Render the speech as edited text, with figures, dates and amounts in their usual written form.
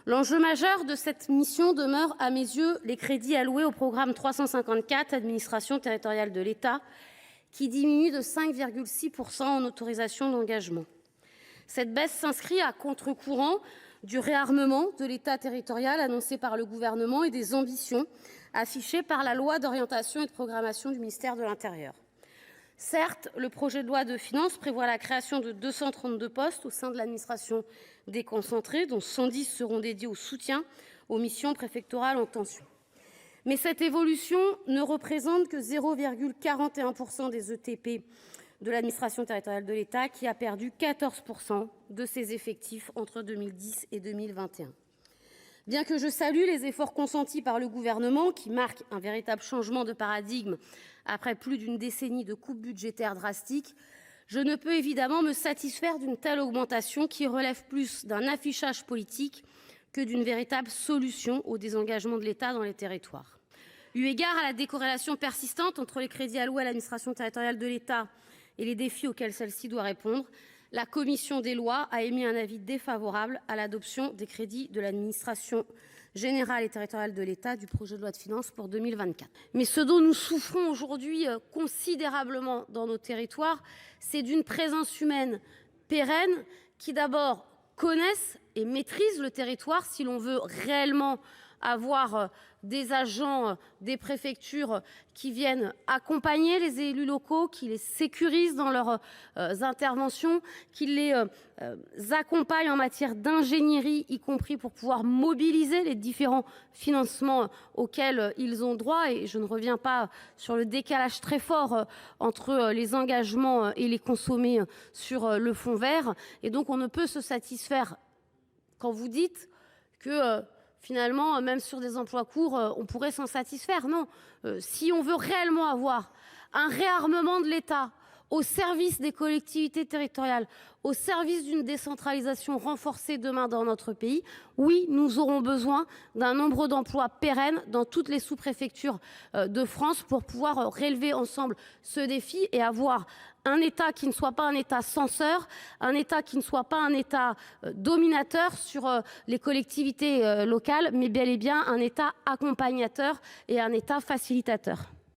L'enjeu majeur de cette mission demeure, à mes yeux, les crédits alloués au programme 354 « Administration territoriale de l'État », qui diminuent de 5,6 % en autorisations d'engagement. Cette baisse s'inscrit à contre-courant du réarmement de l'État territorial annoncé par le Gouvernement et des ambitions affichées par la loi d'orientation et de programmation du ministère de l'intérieur. Certes, le projet de loi de finances prévoit la création de 232 postes au sein de l'administration déconcentrée, dont 110 seront dédiés au soutien aux missions préfectorales en tension. Mais cette évolution ne représente que 0,41 % des ETP de l'administration territoriale de l'État, qui a perdu 14 % de ses effectifs entre 2010 et 2021. Bien que je salue les efforts consentis par le Gouvernement, qui marquent un véritable changement de paradigme après plus d'une décennie de coupes budgétaires drastiques, je ne peux évidemment me satisfaire d'une telle augmentation qui relève plus d'un affichage politique que d'une véritable solution au désengagement de l'État dans les territoires. Eu égard à la décorrélation persistante entre les crédits alloués à l'administration territoriale de l'État et les défis auxquels celle-ci doit répondre, la commission des lois a émis un avis défavorable à l'adoption des crédits de l'administration générale et territoriale de l'État du projet de loi de finances pour 2024. Mais ce dont nous souffrons aujourd'hui considérablement dans nos territoires, c'est d'une présence humaine pérenne qui d'abord connaisse et maîtrise le territoire si l'on veut réellement avoir des agents des préfectures qui viennent accompagner les élus locaux, qui les sécurisent dans leurs interventions, qui les accompagnent en matière d'ingénierie, y compris pour pouvoir mobiliser les différents financements auxquels ils ont droit. Et je ne reviens pas sur le décalage très fort entre les engagements et les consommés sur le fonds vert. Et donc on ne peut se satisfaire quand vous dites que finalement, même sur des emplois courts, on pourrait s'en satisfaire. Non, si on veut réellement avoir un réarmement de l'État au service des collectivités territoriales, au service d'une décentralisation renforcée demain dans notre pays, oui, nous aurons besoin d'un nombre d'emplois pérennes dans toutes les sous-préfectures de France pour pouvoir relever ensemble ce défi et avoir un État qui ne soit pas un État censeur, un État qui ne soit pas un État dominateur sur les collectivités locales, mais bel et bien un État accompagnateur et un État facilitateur.